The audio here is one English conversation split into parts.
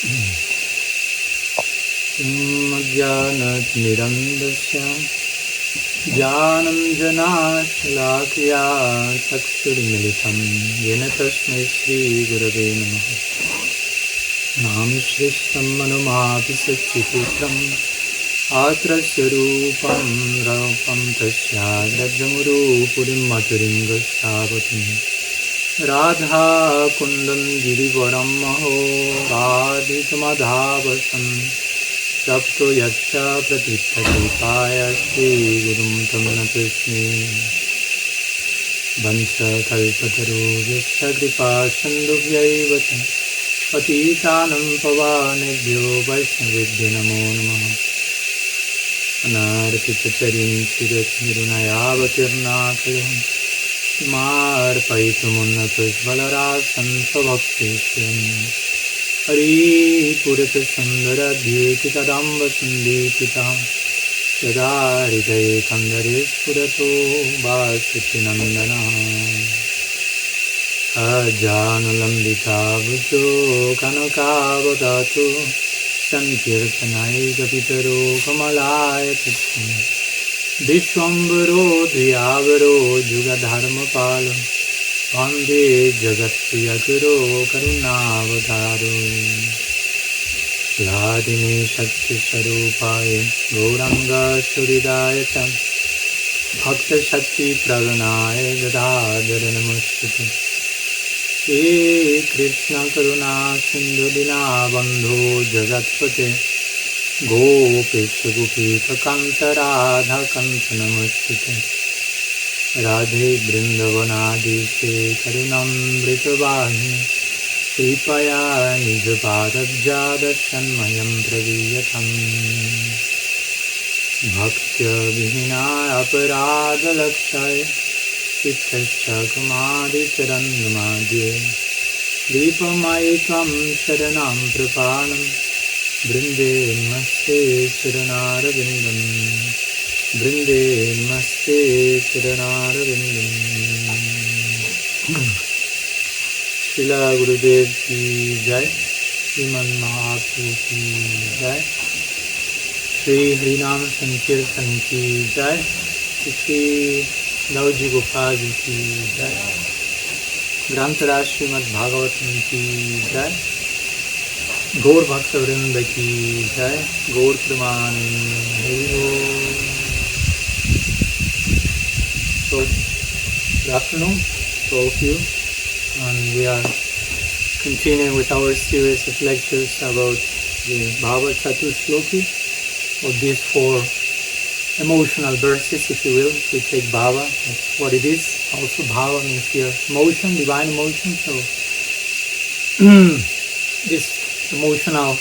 Jnanatmirandasya Jnanam Janashalakya Chakshurmilitam Yena Tasmai Shri Gurave Namaha Nam Shrishtam Manumati Satchititram Atrasya Rupam Rapam Tasya Grajamuru Purim Maturinga Savatam Radha Kundam Girivaram Maho Radhikamadhavasam Sapto Yaksha Pratitthadipaya Shri Gurum Tam Natasmi Vansha Kalpataru Vyasya Kripa Sandubhyayvata Patitanam Pavanebhyo Vaishnavibhyo Namo Namaha Anarpitacharim Shirat-nirunayavatirnakalaham Marpaitummunnatas Valarasan Svabhaktishyam Hari Purata Sundara Dhyekitadamba Sundititam Yada Hridaye Kandaris Purato Vasati Nandanam Ajanulambita Bhujo Kanakavadatu Sankirtanai Kapitaro Kamalaya Tattam Vishwambaro Dhyavaro Jugadharma Palam Vande Jagat Priyakaro Karunavadaro Vladime Shakti Sarupaya Gauranga Suridayata Bhakta Shakti Praganaya Gadadhara Namaskute Shri Krishna Karuna Sindhu Dinabandho Jagatpate Gopesha Gopika Kanta Radha Kanta Namaskute Radhe Vrindavanadise Karunamritavahini Kripaya Nijapadabjada Shanmayam Praviyatam Bhaktya Vihina Aparadha Lakshaya Chittashya Kamadi Charannamadye Deepamaikam Sharanam Prapanam Brinde Namaste Charanarvindam Brinde Namaste Charanarvindam Srila Gurudev Ki Jai Sriman Mahaprabhu Ki Jai Shri Harinam Sankirtan Ki Jai Shri Lauji Gopal Ki Jai Grantara Srimad Bhagavatam Ki Jai Gaur Bhakta Vrinda Ki Jai Gaur Praman So, good afternoon to all of you, and we are continuing with our series of lectures about the Bhava-catuh-sloki, or these 4 emotional verses, if you will. We take Bhava, that's what it is. Also Bhava means here emotion, divine emotion. So this emotional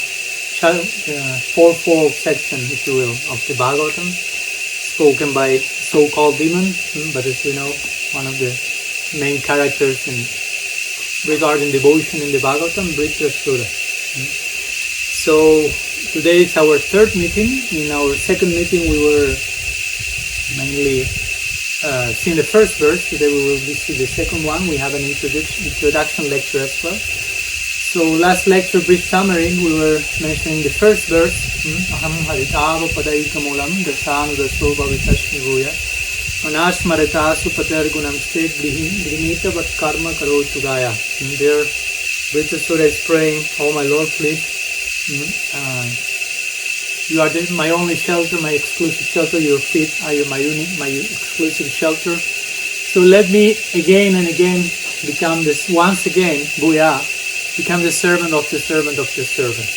4-fold section, if you will, of the Bhagavatam, spoken by so-called demon, but as we know, one of the main characters regarding devotion in the Bhagavatam, Vritrasura. So today is our 3rd meeting. In our 2nd meeting we were mainly seeing the first verse. Today we will see the 2nd one. We have an introduction lecture as well. So last lecture, brief summary, we were mentioning the first verse. Aham haritava padaikamulam dasanu daso bhavitashnivuya anasmaratasu patergunam stet grinita vat karma karotu gaya. And there Vritrasura is praying, oh my Lord, please, you are my only shelter, my exclusive shelter. Your feet are my exclusive shelter. So let me again and again become this, once again, Bhuya, become the servant of the servant of the servant.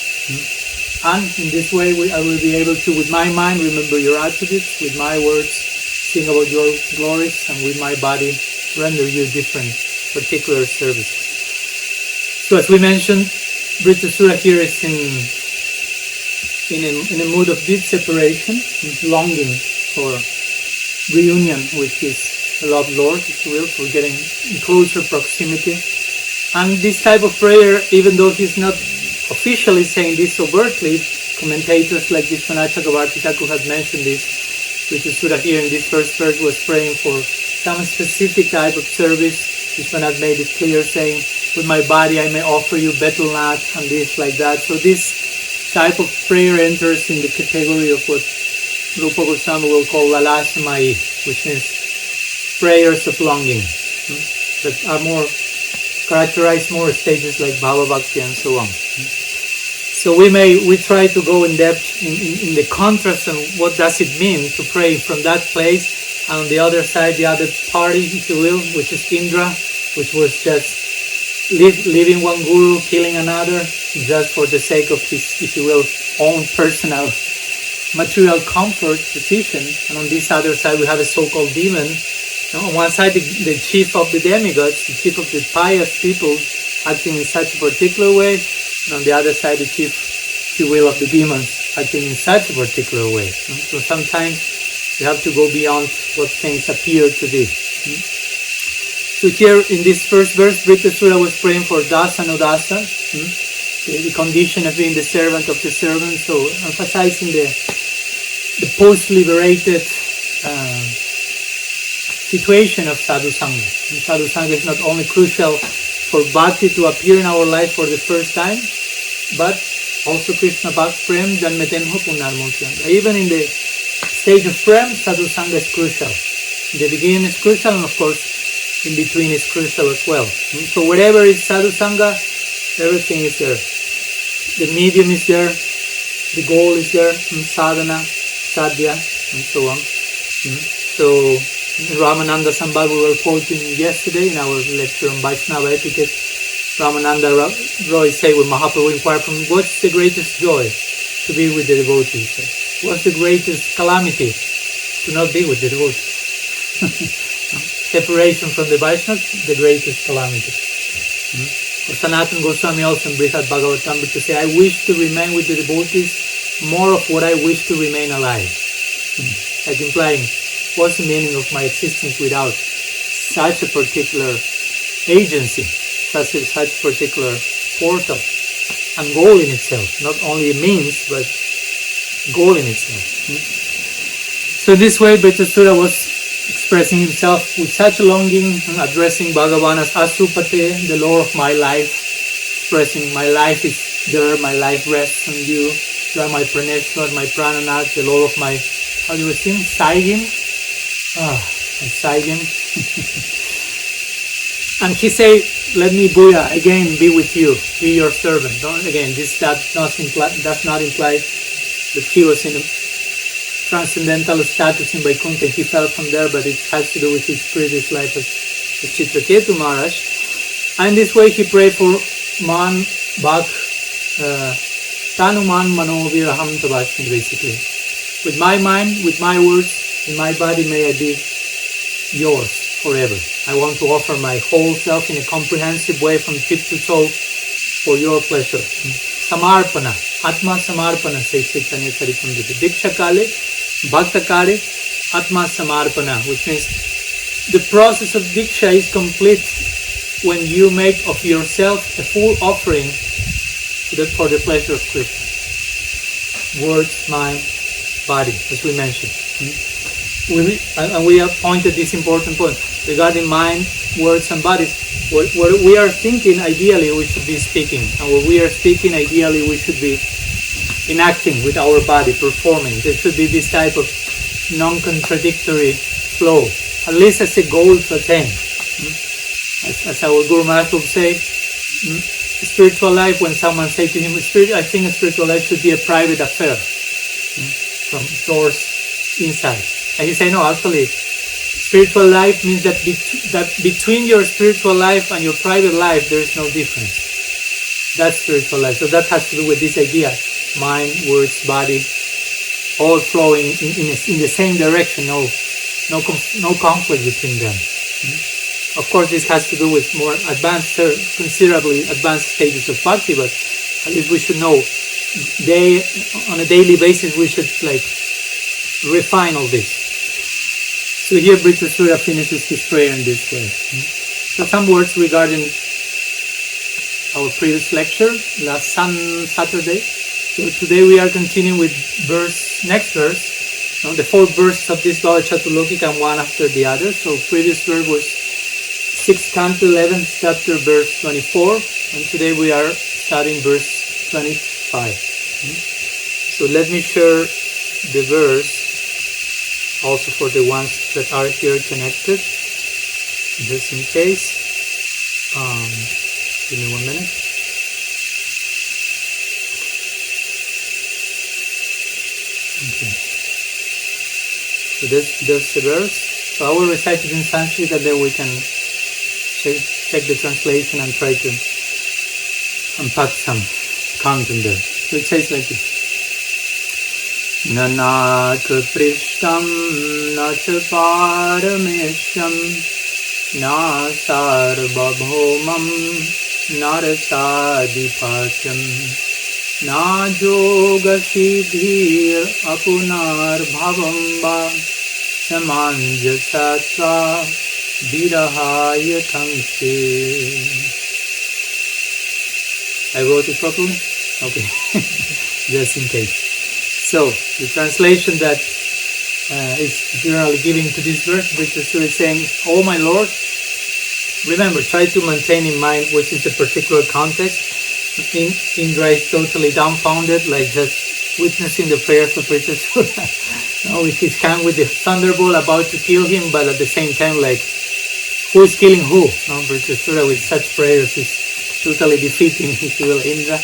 And in this way I will be able to, with my mind, remember your attributes, with my words, sing about your glories, and with my body, render you different, particular services. So as we mentioned, Vritrasura here is in a mood of deep separation, longing for reunion with his beloved Lord, if you will, for getting in closer proximity. And this type of prayer, even though he's not officially saying this overtly, commentators like Vishwanath Chakravarti Thakur had mentioned this. Vritrasura here in this first verse was praying for some specific type of service. Vishwanath made it clear, saying with my body I may offer you betel nut and this like that. So this type of prayer enters in the category of what Rupa Goswami will call Lalasamai, which means prayers of longing, that are more characterized more stages like Bhava Bhakti and so on. So we try to go in depth in the contrast and what does it mean to pray from that place, and on the other side the other party, if you will, which is Indra, which was just leaving one guru, killing another, just for the sake of his, if you will, own personal material comfort, position. And on this other side we have a so-called demon. On one side the chief of the demigods, the chief of the pious people acting in such a particular way, and on the other side the chief, if you will, of the demons acting in such a particular way. So sometimes you have to go beyond what things appear to be. So here in this first verse, Vritrasura was praying for Dasa and Udasa, the condition of being the servant of the servant, so emphasizing the post-liberated situation of Sadhu Sangha. And Sadhu Sangha is not only crucial for bhakti to appear in our life for the first time, but also Krishna Bhakt Prem Janmetenho Punarmukhyanga. Even in the stage of Prem, Sadhu Sangha is crucial. In the beginning is crucial, and of course in between is crucial as well. So wherever is Sadhu Sangha, everything is there. The medium is there, the goal is there, sadhana, sadhya, and so on. So Ramananda Sambhag we were quoting yesterday in our lecture on Vaishnava etiquette. Ramananda Roy said when Mahaprabhu inquired from him, what's the greatest joy? To be with the devotees. What's the greatest calamity? To not be with the devotees. Separation from the Vaishnavas, the greatest calamity. Sanatana Goswami also in Brihad Bhagavatam to say, I wish to remain with the devotees more of what I wish to remain alive. Like implying, what's the meaning of my existence without such a particular agency, such a particular portal, and goal in itself, not only a means, but goal in itself. So this way Vritrasura was expressing himself with such longing, addressing Bhagavan as Asupate, the Lord of my life, expressing my life is there, my life rests on you, you are my Praneshwar, my Prananath, the Lord of my, how do we sing? Saigim? Saigim. And he said, let me, Buddha, again be with you, be your servant. Again, this does not imply that he was in a transcendental status in Vaikuntha, he fell from there, but it has to do with his previous life as Chitraketu Maharaj. And this way he prayed for Man Bhak Tanuman Manoviraham Tabashmi, basically. With my mind, with my words, in my body may I be yours forever. I want to offer my whole self in a comprehensive way from tip to toe for your pleasure. Samarpana, Atma Samarpana, says Chaitanya Charitamrita. Diksha Kale, Bhakta Kale, Atma Samarpana, which means the process of Diksha is complete when you make of yourself a full offering for the pleasure of Krishna. Words, mind, body, as we mentioned. And we have pointed this important point regarding mind, words, and bodies. What we are thinking, ideally, we should be speaking. And what we are speaking, ideally, we should be enacting with our body, performing. There should be this type of non-contradictory flow, at least as a goal to attain. As our Guru Maharaj would say, spiritual life, when someone says to him, I think a spiritual life should be a private affair from source inside. And he said, no, actually, spiritual life means that between your spiritual life and your private life, there is no difference. That's spiritual life. So that has to do with this idea, mind, words, body, all flowing in the same direction, no conflict between them. Of course, this has to do with more advanced, considerably advanced stages of bhakti, but at least we should know, on a daily basis, we should refine all this. So here Vritrasura finishes his prayer in this way. So some words regarding our previous lecture, last Saturday. So today we are continuing with next verse. The 4 verses of this Bhava-catuh-sloki come one after the other. So previous verse was 6th canto, 11th chapter, verse 24, and today we are studying verse 25. So let me share the verse also for the ones that are here connected, just in case. Give me 1 minute. Okay. So there's the verse. So I will recite it in Sanskrit and then we can check the translation and try to unpack some content there. So it says like this. Nanak prishtam nacha paramesham na sarvabhaumam narasadipacham na yoga siddhir apunar bhavam va samanjasatva virahaya tangse. I wrote it properly? Okay. Just in case. So, the translation that is generally giving to this verse, Vritrasura is saying, "Oh my Lord," remember, try to maintain in mind which is the particular context. Indra is totally dumbfounded, like just witnessing the prayers of Vritrasura, with his hand with the thunderbolt about to kill him, but at the same time, like, who is killing who? Vritrasura with such prayers is totally defeating, if you will, Indra.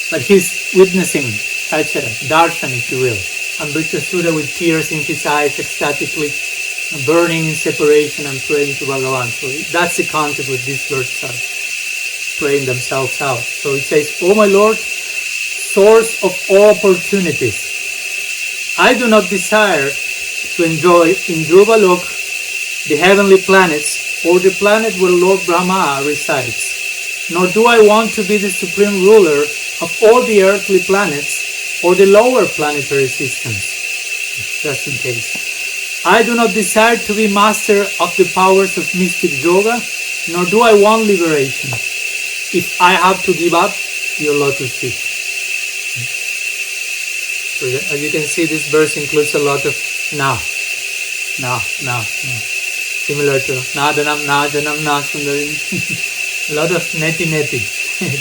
But he's witnessing such a darshan, if you will. And Vritrasura with tears in his eyes, ecstatically burning in separation and praying to Bhagavan. So that's the context with these verses are praying themselves out. So it says, "Oh my Lord, source of all opportunities, I do not desire to enjoy in Dhruvalok the heavenly planets or the planet where Lord Brahma resides, nor do I want to be the supreme ruler of all the earthly planets or the lower planetary systems, just in case. I do not desire to be master of the powers of mystic yoga, nor do I want liberation, if I have to give up your lotus feet." So as you can see, this verse includes a lot of na. Similar to nadanam, najanam, nasundarim. A lot of neti.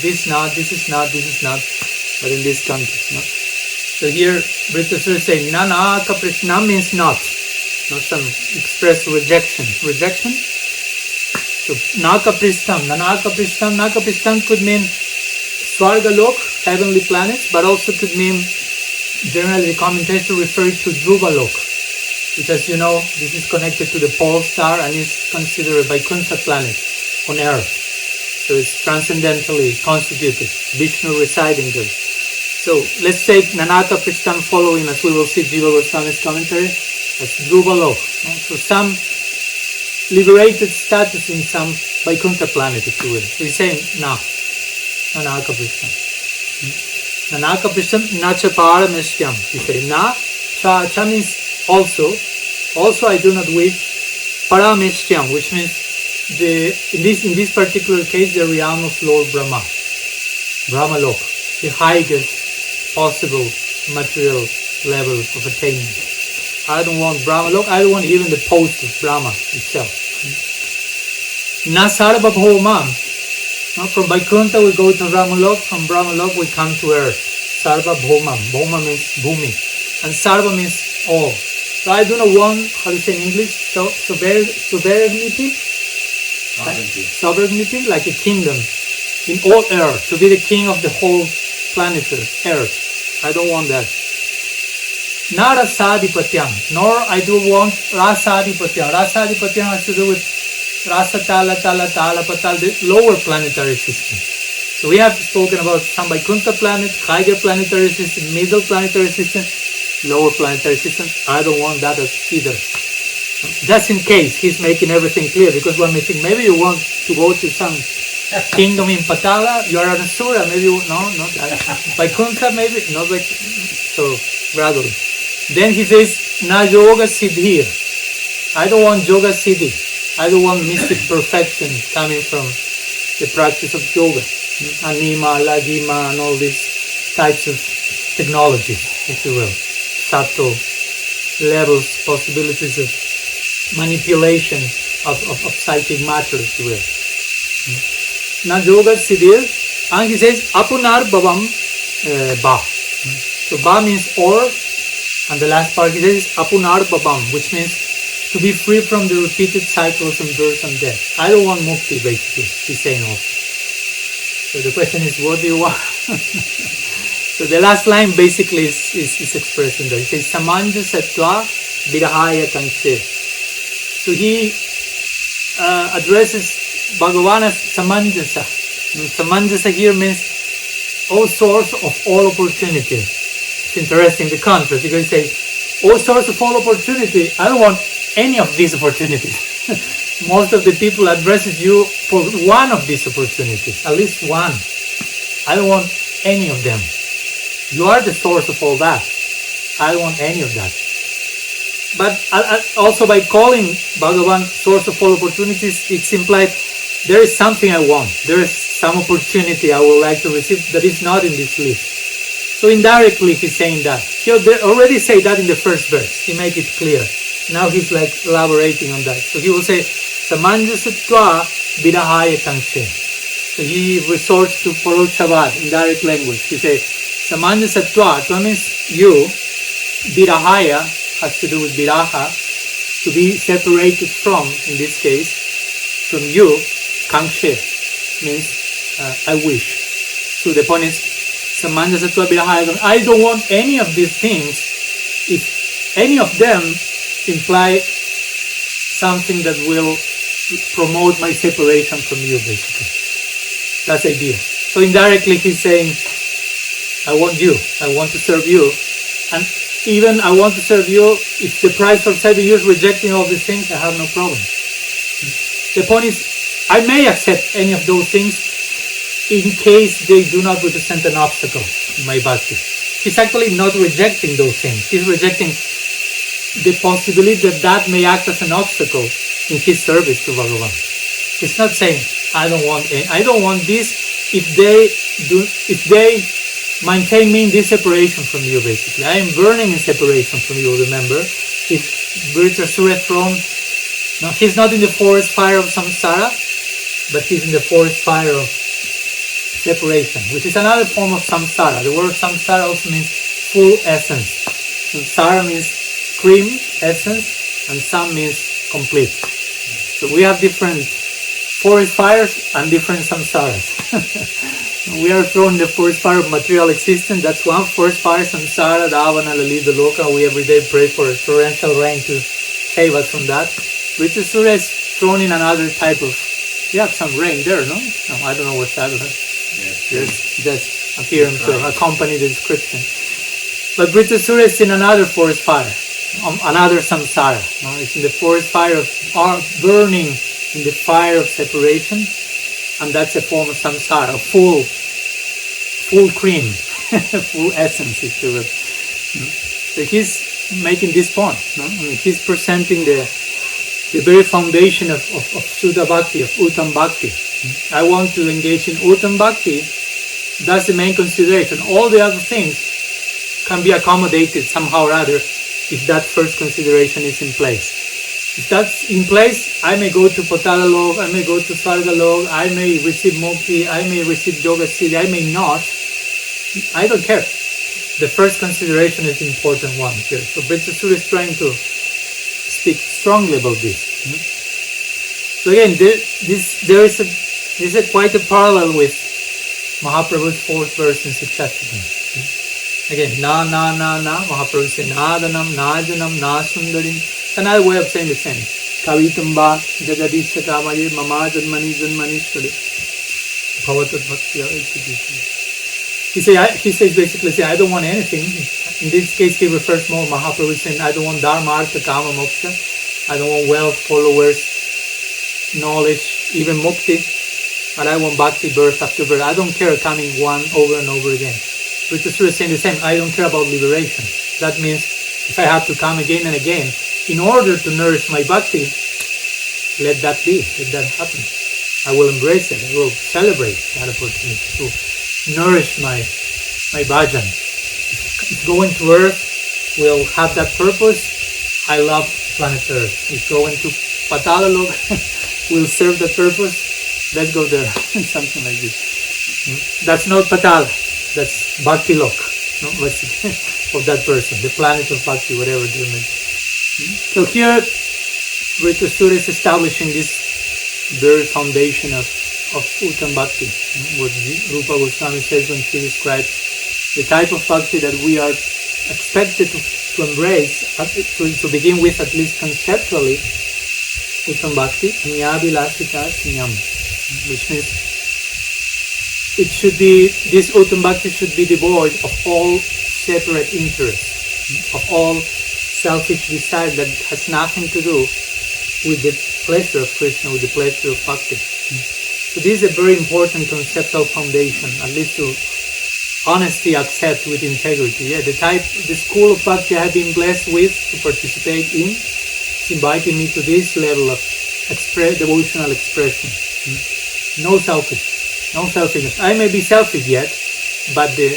This not, this is not, but in this context, no? So here, Vritrasura is saying, "Nana kaprishna" means not some express rejection. Rejection? So, Nakaprishtam could mean Svargalok, heavenly planets, but also could mean, generally the commentator refers to Dhruvalok, which, as you know, this is connected to the pole star and is considered a Vaikuntha planet on Earth. So it's transcendentally constituted, Vishnu residing there. So let's take Nanaka Prishtam following, as we will see Jiva Goswami's commentary, as Dhruvalok. So some liberated status in some Vaikuntha planet, if you will. So he's saying, Nanaka Prishtam. Nanaka Prishtam, Nacha Parameshyam. He says, Na, Cha means also I do not wish Parameshyam, which means in this particular case, the realm of Lord Brahma. Brahmalok, the highest possible material level of attainment. I don't want Brahmalok, I don't want even the post of Brahma itself. Na Sarvabhaumam. From Vaikuntha we go to Brahmalok, from Brahmalok we come to earth. Sarvabhaumam. Bhauma means Bhumi. And Sarva means all. So I do not want, how do you say in English, sovereignty? Sovereignty, like a kingdom in all earth, to be the king of the whole planet Earth. I don't want that. Na Rasadhipatyam, nor I do want Rasadhipatyam. Rasadhipatyam has to do with Rasa Tala, Patal, the lower planetary system. So we have spoken about some Vaikuntha planet, higher planetary system, middle planetary system, lower planetary system. I don't want that either. Just in case he's making everything clear, because one may think maybe you want to go to some kingdom in Patala, you are an Asura, maybe not that. Vaikuntha, maybe not. So gradually. Then he says, "Na yoga siddhir." I don't want yoga siddhi. I don't want mystic perfection coming from the practice of yoga, anima, lagima, and all these types of technologies, if you will, subtle levels, possibilities of manipulation of psychic matter, if you will. Now Yoga Siddhir, and he says Apunar Bhavam Ba. So Ba means or, and the last part he says Apunar Bhavam, which means to be free from the repeated cycles of birth and death. I don't want mukti, basically, he's saying also. So the question is, what do you want? So the last line basically is expressing that. He says Samanja Sattva Virahaya Kangshe. So he addresses Bhagavan as Samanjasa. Samanjasa here means all sorts of all opportunity. It's interesting, the contrast, because he says all sorts of all opportunity. I don't want any of these opportunities. Most of the people addresses you for one of these opportunities, at least one. I don't want any of them. You are the source of all that. I don't want any of that. But also by calling Bhagavan source of all opportunities, it's implied there is something I want. There is some opportunity I would like to receive that is not in this list. So indirectly he's saying that. He already say that in the first verse. He made it clear. Now he's like elaborating on that. So he will say, Samanjasatva Virahaya Kangshe. So he resorts to Parokshabad, in direct language. He says, Samanjasatva, that means you, Virahaya, has to do with Viraha, to be separated from, in this case, from you, Kangshe, means I wish. So the point is, Samanjasatva Virahaya, I don't want any of these things if any of them imply something that will promote my separation from you, basically. That's the idea. So indirectly he's saying, I want you, I want to serve you, and even I want to serve you if the price for 7 years rejecting all these things, I have no problem. The point is, I may accept any of those things in case they do not represent an obstacle in my bhakti. He's actually not rejecting those things. He's rejecting the possibility that may act as an obstacle in his service to Bhagavan. He's not saying, I don't want this if they maintain me in this separation from you, basically. I am burning in separation from you, remember. If Vritrasura throne, no, he's not in the forest fire of samsara, but he's in the forest fire of separation, which is another form of samsara. The word samsara also means full essence. Samsara means cream, essence, and sam means complete. So we have different forest fires and different samsaras. We are thrown in the forest fire of material existence. That's one forest fire, samsara, dhavana, lalita, loka. We every day pray for torrential rain to save us from that. Vritrasura is thrown in another type of, you have some rain there, no? No, I don't know what's that. Yes, just appearing to accompany the description. But Vritrasura is in another forest fire, another samsara. No? It's in the forest fire of burning in the fire of separation, and that's a form of samsara, full cream, full essence, if you will. So he's making this point. No? I mean, he's presenting the very foundation of Shuddha Bhakti, of Uttam Bhakti. I want to engage in Uttam Bhakti. That's the main consideration. All the other things can be accommodated somehow or other if that first consideration is in place. If that's in place, I may go to Patala Lok, I may go to Sarga Lok, I may receive Mukti, I may receive Yoga Siddhi, I may not. I don't care. The first consideration is the important one here. So Vritrasura is trying to speak strongly about this. So again, there is a quite a parallel with Mahaprabhu's fourth verse in Sikshashtakam. Again, na, Mahaprabhu says, nadanam, najanam, na sundarim. It's another way of saying the same. Kavitamba, jagadisha kamaye, mama janmani janmanishwari. Bhava-catuh-sloki. He says basically, I don't want anything. In this case, he refers more Mahaprabhu saying, I don't want dharma, artha, kama, moksha. I don't want wealth, followers, knowledge, even mukti. But I want bhakti, birth after birth. I don't care coming one over and over again. Vritrasura is saying the same. I don't care about liberation. That means if I have to come again and again, in order to nourish my bhakti, let that be, let that happen. I will embrace it. I will celebrate that opportunity to nourish my bhajan. If going to earth will have that purpose, I love planet Earth. If going to Patalolog will serve that purpose, let's go there. Something like this. That's not Patala, that's Bhakti Lok, no? Of that person, the planet of Bhakti, whatever they may be. So here, Vritrasura is establishing this very foundation of Uttam Bhakti, what Rupa Goswami says when she describes the type of Bhakti that we are expected to embrace, to begin with at least conceptually, Uttam Bhakti, Nyabilasita Snyam, which means it should be, this Uttam Bhakti should be devoid of all separate interests, of all selfish desire that has nothing to do with the pleasure of Krishna, with the pleasure of Bhakti. So this is a very important conceptual foundation, at least to honestly accept with integrity. Yeah, the school of Bhakti I have been blessed with to participate in, is inviting me to this level of devotional expression. No selfishness. I may be selfish yet, but the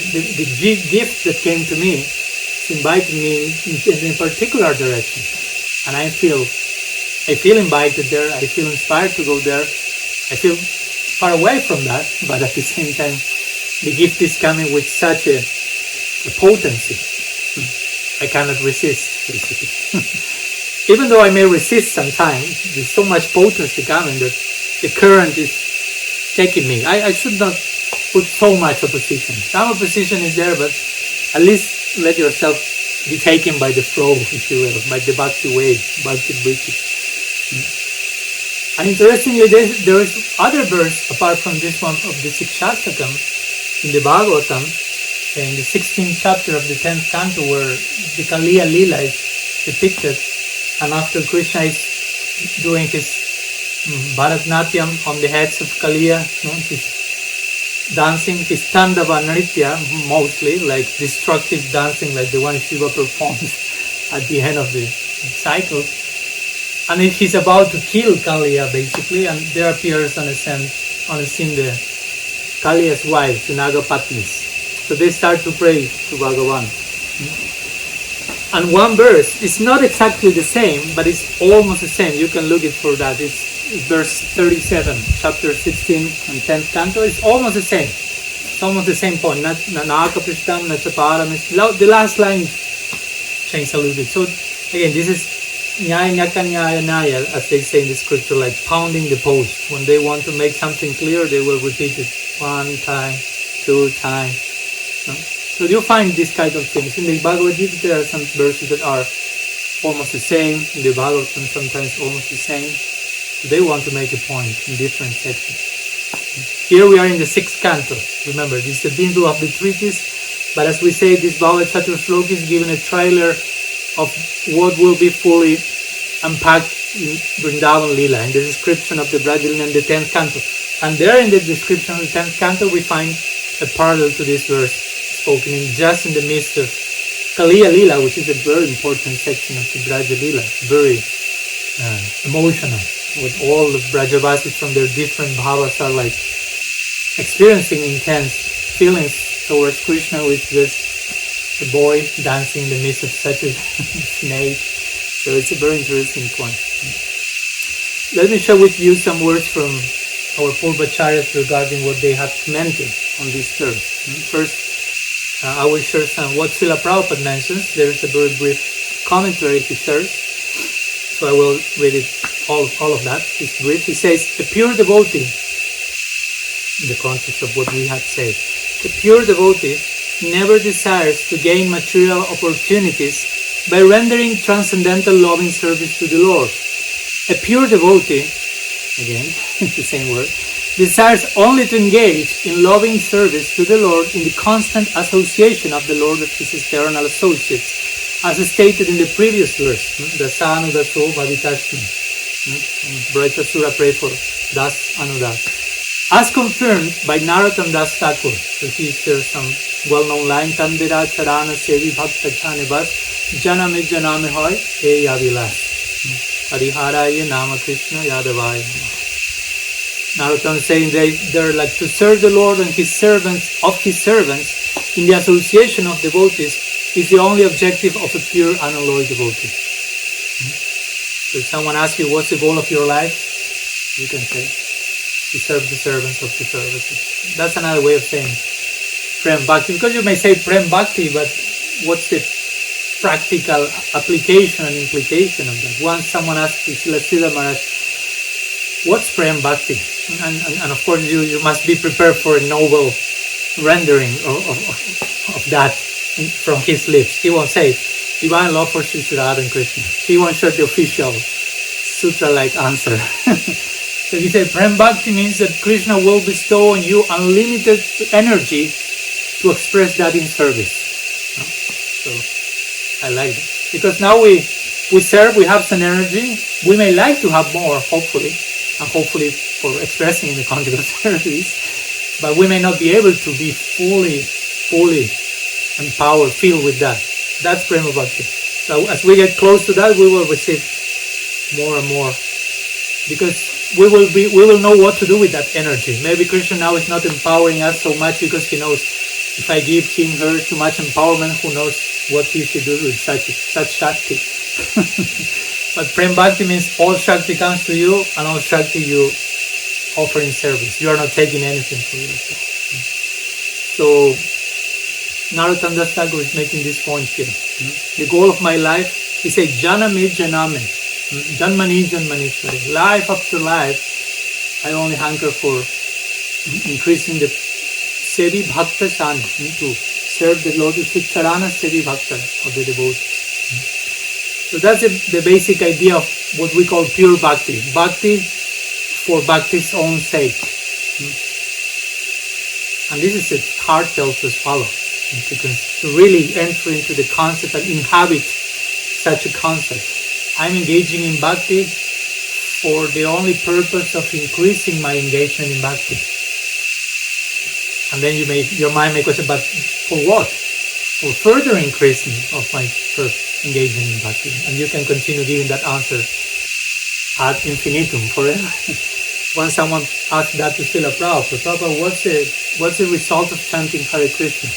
gift that came to me is inviting me in a particular direction, and I feel invited there. I feel inspired to go there. I feel far away from that, but at the same time, the gift is coming with such a potency. I cannot resist, basically. Even though I may resist sometimes, there's so much potency coming that the current is taking me. I should not put so much opposition. Some opposition is there, but at least let yourself be taken by the flow, if you will, by the Bhakti wave, Bhakti bridges. And interestingly, there is other verse apart from this one of the Sikshastakam in the Bhagavatam, in the 16th chapter of the 10th canto, where the Kaliya Lila is depicted, and after Krishna is doing his Bharatnatyam on the heads of Kaliya, his dancing, his Tandava Nritya, mostly like destructive dancing like the one Shiva performs at the end of the cycle. And he's about to kill Kaliya, basically, and there appears on a scene the Kaliya's wife, the Nagapatnis. So they start to pray to Bhagavan. And one verse, it's not exactly the same, but it's almost the same. You can look it for that. It's verse 37, chapter 16 and 10th canto. It's almost the same. It's almost the same point. The last line changes a little bit. So again, this is Nyaya Nyaka Nyaya Nyaya, as they say in the scripture, like pounding the post. When they want to make something clear, they will repeat it 1 time, 2 times. So you'll find these kind of things. In the Bhagavad Gita, there are some verses that are almost the same. In the Bhagavatam, sometimes almost the same. So they want to make a point in different sections. Here we are in the 6th canto. Remember, this is the Bindu of the treatise. But as we say, this Bhava-catuh-sloki is given a trailer of what will be fully unpacked in Vrindavan Lila, in the description of the Brajalina in the 10th canto. And there in the description of the 10th canto, we find a parallel to this verse, spoken in just in the midst of Kaliya Lila, which is a very important section of the Braja Lila, very emotional, with all the Brajavasis from their different bhavas are like experiencing intense feelings towards Krishna, with this a boy dancing in the midst of such a snake. So it's a very interesting point. Let me share with you some words from our Purvacharyas regarding what they have commented on this term. First, I will share what Srila Prabhupada mentions. There is a very brief commentary he shares. So I will read it, all of that. It's brief. He says, a pure devotee, in the context of what we have said, a pure devotee never desires to gain material opportunities by rendering transcendental loving service to the Lord. A pure devotee, again, the same word, desires only to engage in loving service to the Lord in the constant association of the Lord with his eternal associates, as stated in the previous verse, Dasanu Daso Bhavitashmi. Vritrasura pray for Das Anudas. As confirmed by Narottam Das Thakur, so he shares some well-known line, Tandira Charana Sevi Bhakta Chanibas, Janame Janame Hoy, He Yavilas. Hariharaya Nama Krishna Yadavaya. Narottam saying they're like to serve the Lord and his servants in the association of devotees is the only objective of a pure unalloyed devotee. So if someone asks you what's the goal of your life, you can say, to serve the servants of the services. That's another way of saying Prem Bhakti, because you may say Prem Bhakti, but what's the practical application and implication of that? Once someone asked Srila Maharaj, what's Prem Bhakti? And of course you must be prepared for a noble rendering of that from his lips. He won't say divine love for Sri Radha and Krishna. He won't share the official sutra-like answer. So he said Prem Bhakti means that Krishna will bestow on you unlimited energy to express that in service. So I like that. Because now we serve, we have some energy. We may like to have more, hopefully, and hopefully for expressing in the context of service, but we may not be able to be fully empowered, filled with that. That's Prema Bhakti. So as we get close to that, we will receive more and more, because we will know what to do with that energy. Maybe Krishna now is not empowering us so much because he knows if I give him, her too much empowerment, who knows what he should do with such Shakti. But Prem Bhakti means all Shakti comes to you and all Shakti you offer in service. You are not taking anything for yourself. So Narottam Das Thakur is making this point here. The goal of my life is a Janame Janame. Janmani Janmanishwari. Life after life, I only hanker for increasing the Sevi Bhakta San, to serve the lotus feet Charana Sevi Bhakta of the devotees. So that's the basic idea of what we call pure Bhakti. Bhakti for Bhakti's own sake. And this is a heartfelt to swallow. To really enter into the concept and inhabit such a concept. I'm engaging in Bhakti for the only purpose of increasing my engagement in Bhakti. And then your mind may question, but for what? For further increasing of my engagement in Bhakti. And you can continue giving that answer ad infinitum, forever. Once someone asked that to Srila Prabhupada, what's the result of chanting Hare Krishna?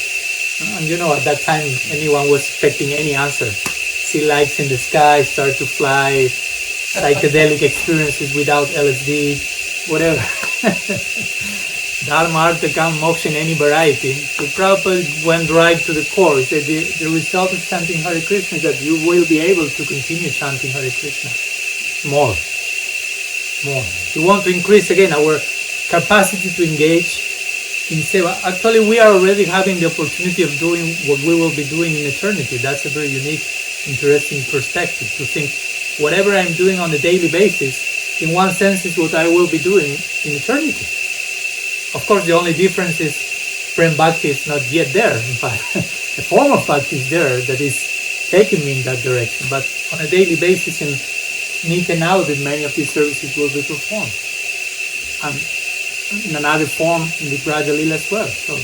And at that time, anyone was expecting any answer. See lights in the sky, start to fly, psychedelic experiences without LSD, whatever. Dharma, Artha, Kam, Moksha in any variety. So Prabhupada went right to the core. He said the result of chanting Hare Krishna is that you will be able to continue chanting Hare Krishna. More. You want to increase again our capacity to engage in seva. Actually, we are already having the opportunity of doing what we will be doing in eternity. That's a very unique, interesting perspective, to think whatever I'm doing on a daily basis, in one sense, is what I will be doing in eternity. Of course, the only difference is Prem Bhakti is not yet there. In fact, the form of Bhakti is there that is taking me in that direction. But on a daily basis, in Nitya now, that many of these services will be performed. And in another form, in the Braja Lila as well. So,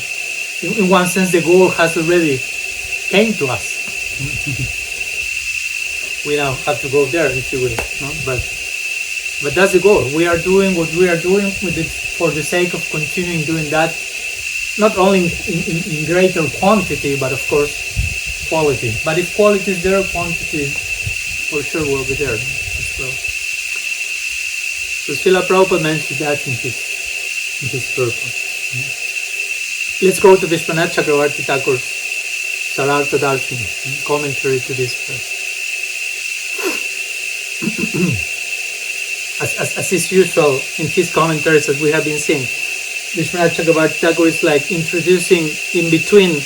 in one sense, the goal has already came to us. We now have to go there, if you will. No? But that's the goal. We are doing what we are doing for the sake of continuing doing that, not only in greater quantity, but of course quality. But if quality is there, quantity for sure will be there as well. So Srila Prabhupada mentions that in his purpose. Let's go to Vishwanath Chakravarti Thakur's Sarartha Darshini, commentary to this verse. As is usual in his commentaries, as we have been seeing, Vishwanath Chakravarti Thakur is like introducing in between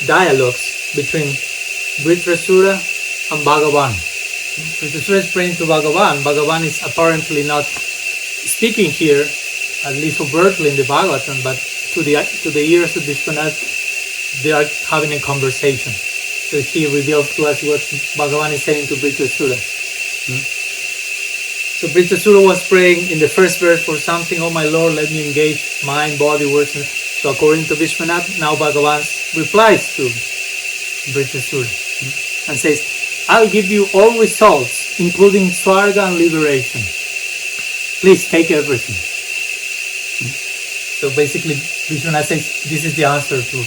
dialogues between Vritrasura and Bhagavan. Vritrasura is praying to Bhagavan. Bhagavan is apparently not speaking here, at least overtly in the Bhagavatam, but to the ears of Vishwanath, they are having a conversation. So he reveals to us what Bhagavan is saying to Vritrasura. So Vritrasura was praying in the first verse for something. Oh my Lord, let me engage mind, body, words. So according to Vishwanath, now Bhagavan replies to Vritrasura and says, I'll give you all results, including Swarga and liberation. Please take everything. So basically, Vishwanath says, this is the answer to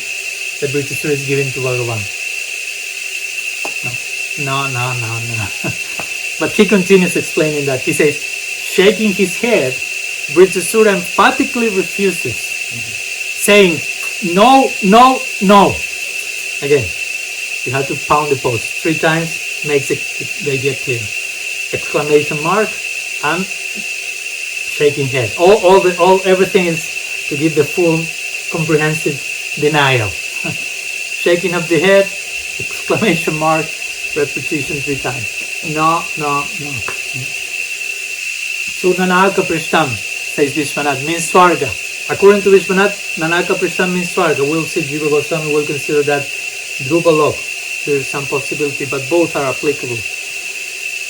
that Vritrasura is giving to Bhagavan. No. But he continues explaining that. He says, shaking his head, Vritrasura emphatically refuses, saying, no, no, no. Again, you have to pound the post 3 times, makes the idea clear. Exclamation mark and shaking head. Everything is to give the full comprehensive denial. Shaking of the head, exclamation mark, repetition 3 times. No, no, no. So Nanaka Prishtam, says Vishwanath, means Swarga. According to Vishwanath, Nanaka Prishtam means Swarga. We'll see, Jiva Goswami will consider that Dhruva-lok. There is some possibility, but both are applicable.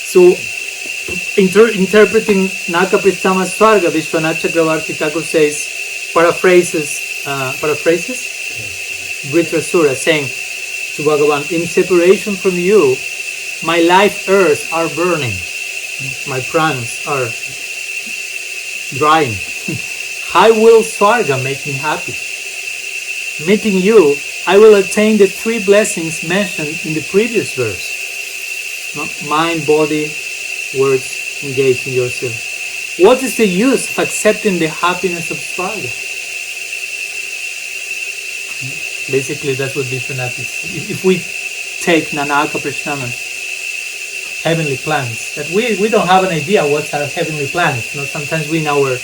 So, interpreting Naka Prishtam as Swarga, Vishwanath Chakravarti Thakur says, paraphrases Vritrasura, saying to Bhagavan, in separation from you, my life earths are burning, my prans are drying. How will Swarga make me happy? Meeting you, I will attain the 3 blessings mentioned in the previous verse. Mind, body, words, engage in yourself. What is the use of accepting the happiness of Swarga? Basically, that's what Vishwanath is. If we take Nanaka Prishtam as heavenly plans, that we don't have an idea what are heavenly plans. Sometimes we in our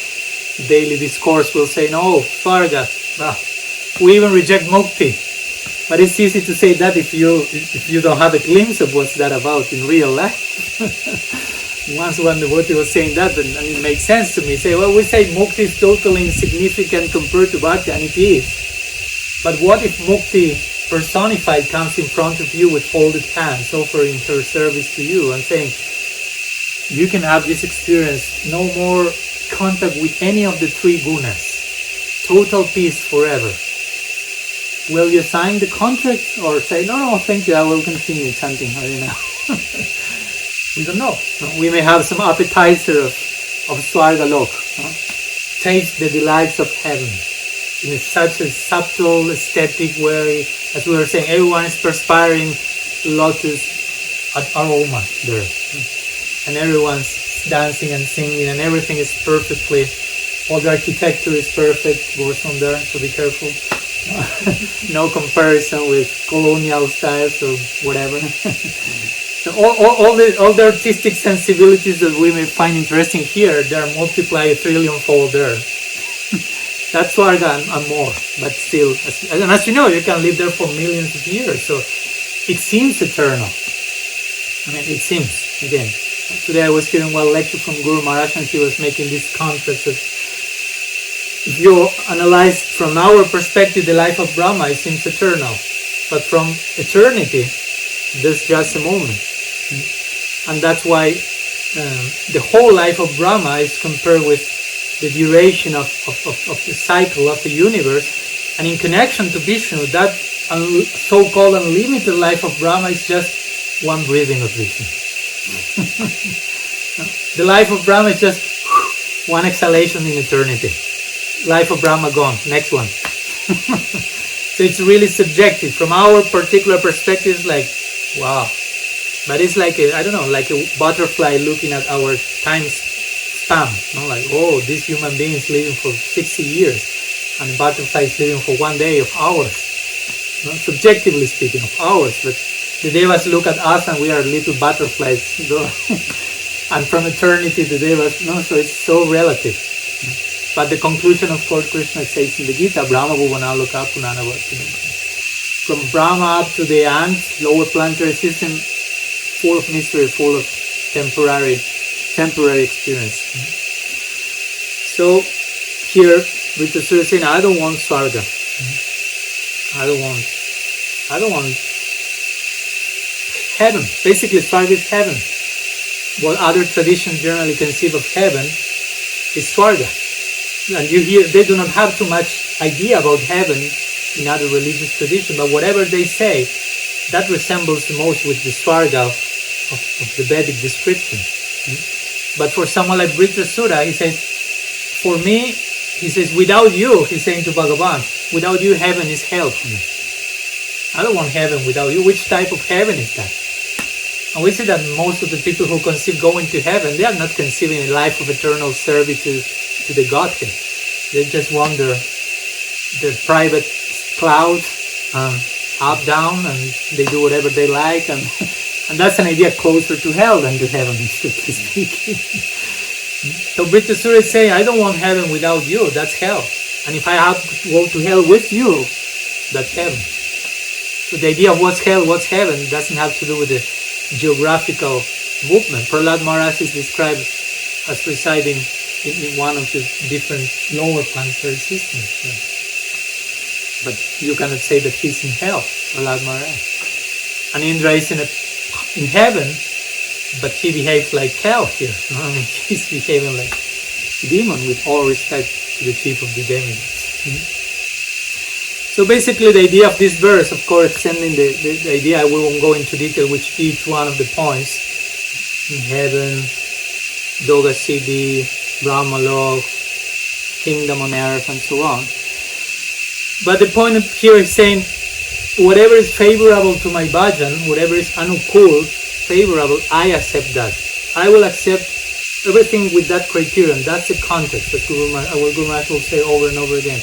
daily discourse will say, no, Swarga, we even reject Mukti. But it's easy to say that if you don't have a glimpse of what's that about in real life. Once one devotee was saying that, and it makes sense to me. Say, well, we say Mukti is totally insignificant compared to Bhakti, and it is. But what if Mukti personified comes in front of you with folded hands, offering her service to you and saying, you can have this experience, no more contact with any of the 3 gunas, total peace forever. Will you sign the contract or say, no, thank you, I will continue chanting Harina? We don't know. We may have some appetizer of Swarga-lok. Taste the delights of heaven in such a subtle, aesthetic way. As we were saying, everyone is perspiring lotus aroma there. And everyone's dancing and singing and everything is perfectly, all the architecture is perfect, goes on there, so be careful. No comparison with colonial styles or whatever. So all the artistic sensibilities that we may find interesting here, they are multiplied 1 trillion-fold there. That's Swarga and more, but still, as you know, you can live there for millions of years, so it seems eternal. I mean, it seems, again. Today I was hearing one lecture from Guru Maharaj and he was making this contrast of, if you analyze from our perspective the life of Brahma, it seems eternal. But from eternity, there's just a moment. And that's why the whole life of Brahma is compared with the duration of the cycle of the universe. And in connection to Vishnu, that so-called unlimited life of Brahma is just one breathing of Vishnu. The life of Brahma is just one exhalation in eternity. Life of Brahma gone, next one. So it's really subjective. From our particular perspective, it's like, wow. But it's like like a butterfly looking at our time span. Like, oh, this human being is living for 60 years. And the butterfly is living for 1 day of hours. Subjectively speaking, of hours. But the devas look at us and we are little butterflies. And from eternity, the devas, so it's so relative. But the conclusion, of course, Krishna says in the Gita, Brahma Bhuvanaloka Punanavasana. From Brahma up to the ants, lower planetary system, full of mystery, full of temporary experience. So here, Vritrasura is saying, I don't want Swarga. I don't want heaven. Basically, Swarga is heaven. What other traditions generally conceive of heaven is Swarga. And you hear, they do not have too much idea about heaven in other religious traditions, but whatever they say, that resembles the most with the Swarga of the Vedic description. But for someone like Vritrasura, he says, for me, he says, without you, he's saying to Bhagavan, without you, heaven is hell for me. I don't want heaven without you. Which type of heaven is that? And we see that most of the people who conceive going to heaven, they are not conceiving a life of eternal servitude to the Godhead. They just wander their private cloud, up, down, and they do whatever they like, and that's an idea closer to hell than to heaven, strictly speaking. So Vritrasura is saying, I don't want heaven without you, that's hell. And if I have to go to hell with you, that's heaven. So the idea of what's hell, what's heaven doesn't have to do with the geographical movement. Prahlad Maharaj is described as residing in one of the different lower planetary systems. Yeah. But you cannot say that he's in hell, Prahlad Maharaj. And Indra is in heaven, but he behaves like hell here. I mean, he's behaving like a demon, with all respect to the chief of the demigods. So basically the idea of this verse, of course, extending the idea, I won't go into detail which each one of the points, in heaven, Doga Siddhi, Brahmalok, kingdom on earth, and so on. But the point here is saying, whatever is favorable to my bhajan, whatever is anukul, favorable, I accept that. I will accept everything with that criterion. That's the context that our Guru Maharaj will say over and over again.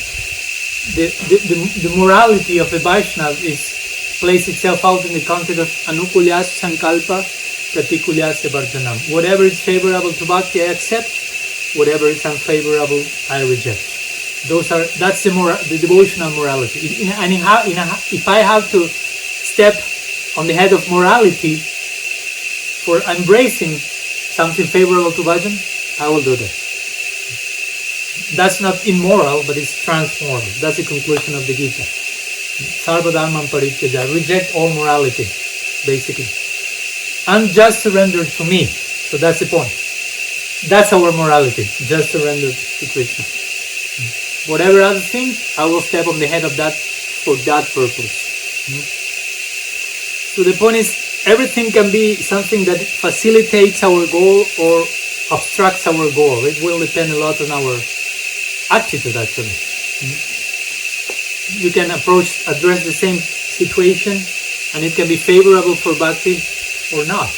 The morality of a Vaishnava is plays itself out in the context of anukulyas sankalpa pratikulyas varjanam. Whatever is favorable to bhakti, I accept. Whatever is unfavorable, I reject. That's the devotional morality. If I have to step on the head of morality for embracing something favorable to bhajan, I will do that. That's not immoral, but it's transmoral. That's the conclusion of the Gita. Sarva dharman parityaja, reject all morality, basically. And just surrender to me. So that's the point. That's our morality, just surrender to Krishna. Whatever other things, I will step on the head of that for that purpose. So the point is, everything can be something that facilitates our goal or obstructs our goal. It will depend a lot on our attitude, actually. You can address the same situation, and it can be favorable for bhakti or not.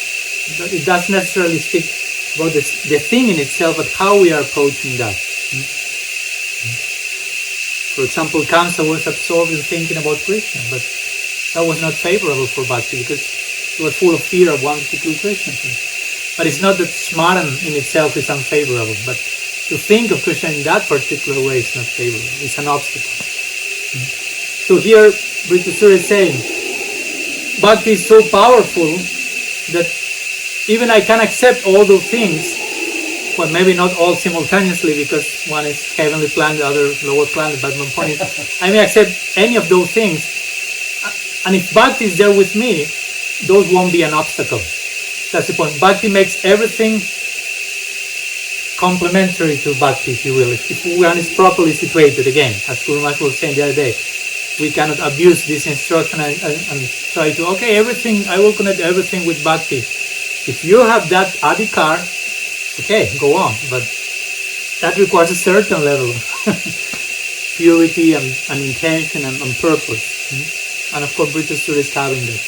It doesn't necessarily speak about the thing in itself, but how we are approaching that. For example, Kamsa was absorbed in thinking about Krishna, but that was not favorable for bhakti because he was full of fear of one particular Krishna thing. But it's not that smaran in itself is unfavorable, but to think of Krishna in that particular way is not favorable. It's an obstacle. So here, Vritrasura is saying, bhakti is so powerful that even I can accept all those things, well, maybe not all simultaneously because one is heavenly planet, the other lower planet, but my point is, I may accept any of those things, and if bhakti is there with me, those won't be an obstacle. That's the point. Bhakti makes everything complementary to bhakti, if you will. If one is properly situated, again, as Guru Maharaj was saying the other day, we cannot abuse this instruction and try to, okay, everything, I will connect everything with bhakti. If you have that adhikar, okay, go on, but that requires a certain level of purity and intention and purpose. And of course, Vritrasura is having that.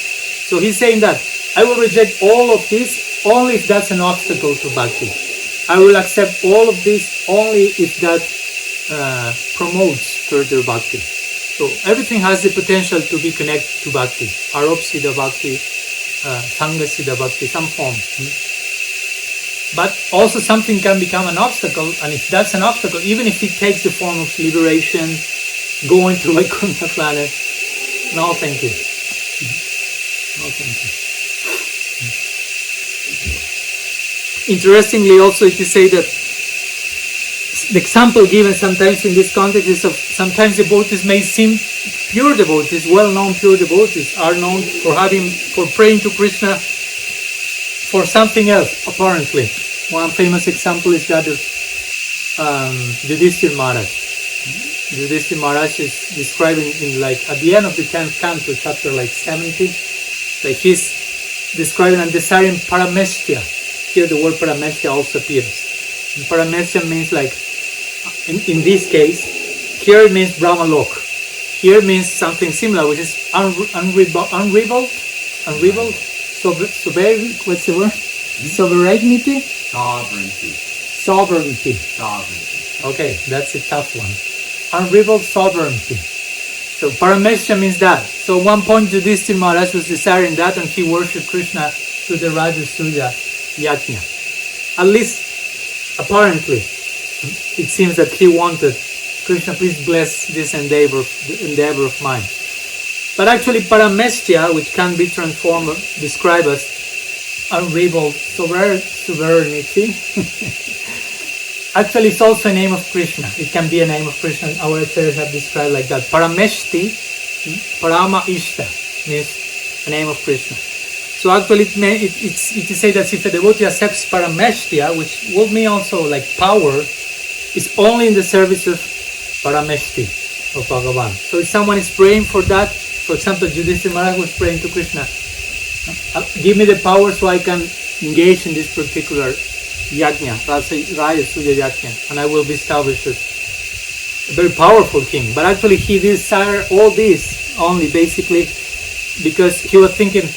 So he's saying that I will reject all of this only if that's an obstacle to bhakti. I will accept all of this only if that promotes further bhakti. So everything has the potential to be connected to bhakti. Aropsiddha bhakti, Sangasiddha bhakti, some form. But also something can become an obstacle, and if that's an obstacle, even if it takes the form of liberation, going to Vaikuntha planet, no thank you. No thank you. Interestingly also, it is said that the example given sometimes in this context is of sometimes devotees may seem pure devotees, well-known pure devotees, are known for praying to Krishna for something else, apparently. One famous example is that of Yudhishthira Maharaj. Yudhishthira Maharaj is describing in at the end of the 10th canto, chapter 70, he's describing and desiring paramesthya. Here the word paramesthya also appears. And paramesthya means in this case, here it means Brahmalok. Here means something similar, which is unrivaled. So what's the word? Sovereignty? Sovereignty. Okay, that's a tough one. Unrivaled sovereignty. So parameshya means that. So at one point Yudhishthira Maharaj was desiring that, and he worshipped Krishna through the Vritrasura yajna. At least, apparently, it seems that he wanted, Krishna, please bless this endeavor of mine. But actually parameshya, which can be described as unrivaled sovereignty, actually it's also a name of Krishna. It can be a name of Krishna. Our acharyas have described like that. Parameshti, Parama Ishta, means a name of Krishna. So actually it is said that if a devotee accepts parameshtia, which would mean also like power, is only in the service of parameshti, of Bhagavan. So if someone is praying for that, for example, Yudhishthira Maharaj was praying to Krishna, give me the power so I can engage in this particular yajna, Vritrasura yajna, and I will be established as a very powerful king. But actually he desired all this only basically because he was thinking,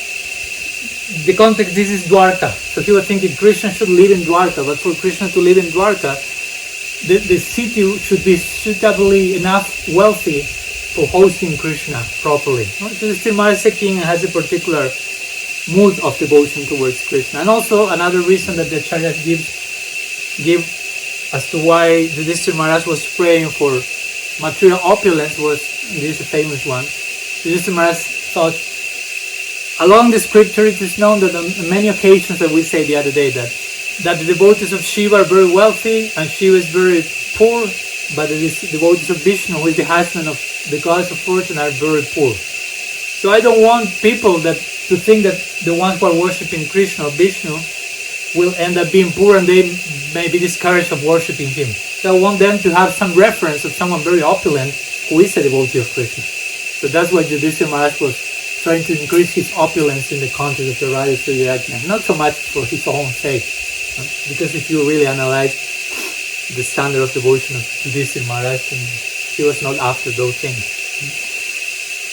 the context, this is Dwarka, so he was thinking Krishna should live in Dwarka, but for Krishna to live in Dwarka, the city should be suitably enough wealthy for hosting Krishna properly. Yudhishthira Maharaj is a king and has a particular mood of devotion towards Krishna. And also another reason that the Acharyas give as to why Yudhishthira Maharaj was praying for material opulence was, this is a famous one, Yudhishthira Maharaj thought, along the scripture it is known that on many occasions that we say the other day that the devotees of Shiva are very wealthy and Shiva is very poor, but the devotees of Vishnu, who is the husband of the goddess of fortune, are very poor. So I don't want people to think that the ones who are worshipping Krishna or Vishnu will end up being poor and they may be discouraged of worshipping him. So I want them to have some reference of someone very opulent who is a devotee of Krishna. So that's why Yudhishthira Maharaj was trying to increase his opulence in the context of the Vritrasura yajna. Not so much for his own sake, because if you really analyze the standard of devotion of Yudhishthira Maharaj, he was not after those things.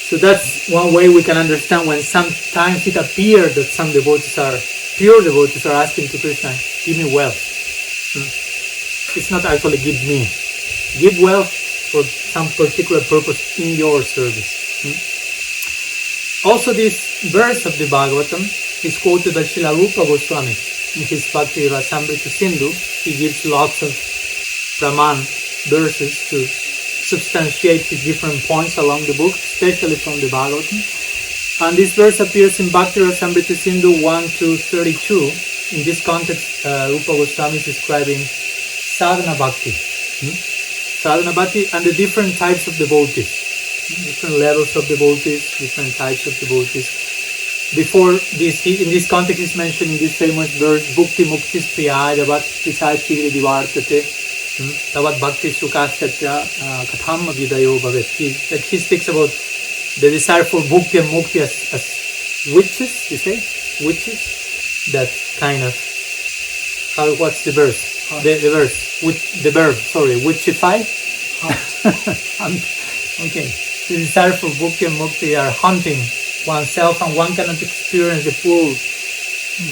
So that's one way we can understand when sometimes it appears that some devotees pure devotees are asking to Krishna, give me wealth. It's not actually give me. Give wealth for some particular purpose in your service. Also this verse of the Bhagavatam is quoted by Srila Rupa Goswami in his Bhakti Rasamrita Sindhu. He gives lots of Praman verses to substantiate his different points along the book, especially from the Bhagavatam. And this verse appears in Bhakti Rasamrita Sindhu 1-32. In this context, Rupa Goswami is describing sadhana bhakti. Sadhana bhakti and the different types of devotees. Different levels of devotees, different types of devotees. Before this, in this context is mentioned in this famous verse, Bhukti Mukti Priyaya Bhakti Saitiri Divartate Tavat Bhakti Sukasya Katham Vidayo Bhavet. He speaks about the desire for Bhukti and Mukti as witches, you say? Witches? That kind of, what's the verse? The verse, with the verb, witchify? Okay. The desire for Bhukti and Mukti are hunting oneself, and one cannot experience the full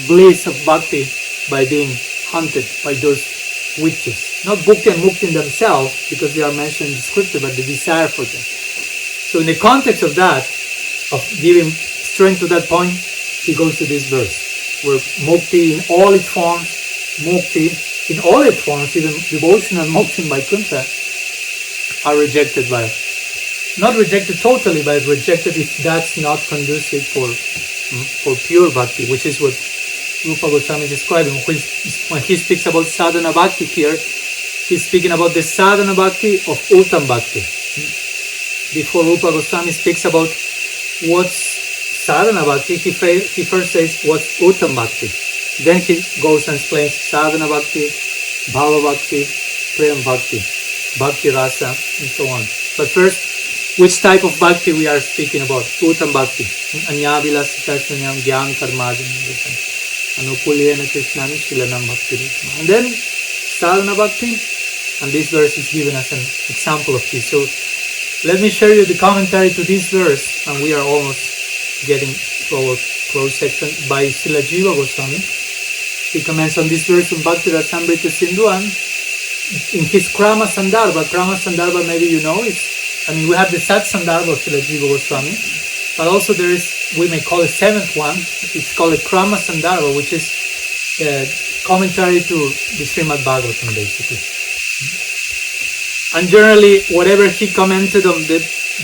bliss of Bhakti by being hunted by those witches. Not Bhukti and Mukti in themselves, because they are mentioned in the scripture, but the desire for them. So in the context of that, of giving strength to that point, he goes to this verse, where Mukti in all its forms, Mukti in all its forms, even devotional Mukti and Vaikuntha, are rejected by us. Not rejected totally, but rejected if that's not conducive for pure bhakti, which is what Rupa Goswami is describing. When he speaks about sadhana bhakti here, he's speaking about the sadhana bhakti of uttam bhakti. Before Rupa Goswami speaks about what's sadhana bhakti, he first says what's uttam bhakti. Then he goes and explains sadhana bhakti, Bhava-bhakti, prem bhakti, bhakti rasa, and so on. But first, which type of bhakti we are speaking about? Uttam bhakti. Anyavilasitaśanyam gyan karmadin anukulyena krishnami shilanam bhakti. And then sadhana bhakti, and this verse is given as an example of this. So let me share you the commentary to this verse, and we are almost getting to our closed section by Srila Jiva Goswami. He comments on this verse in Bhakti-rasamrita Sindhu, and in his Krama Sandarbha, maybe you know, we have the Sat Sandarbha of Srila Jiva Goswami, but also there is, we may call it seventh one, it's called a Krama Sandarbha, which is a commentary to the Srimad Bhagavatam, basically. And generally, whatever he commented on the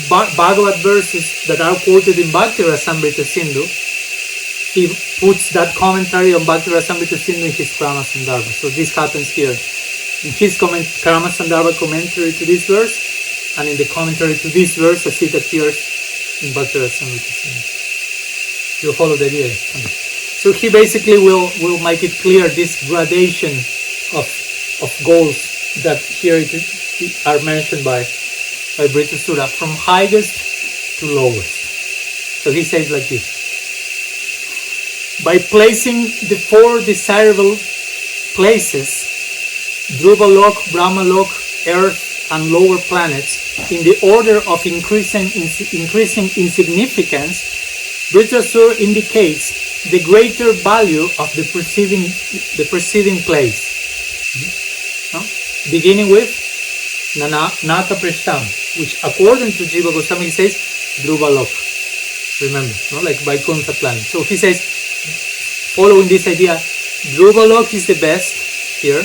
Bhagavad verses that are quoted in Bhakti-rasamrita Sindhu, he puts that commentary on Bhakti-rasamrita Sindhu in his Krama Sandarbha. So this happens here. In his Krama Sandarbha commentary to this verse, and in the commentary to this verse as it appears in Bhakti-rasamrita Sindhu. You follow the idea? So he basically will make it clear this gradation of goals that here are mentioned by Vritrasura, from highest to lowest. So he says like this: by placing the four desirable places, Dhruvalok, Brahmalok, Earth, and lower planets, in the order of increasing in significance, Vritrasura indicates the greater value of the preceding place. Beginning with Naka Prishtam, which according to Jiva Goswami he says Dhruvalok. Remember, like Vaikuntha planet. So he says, following this idea, Dhruvalok is the best here.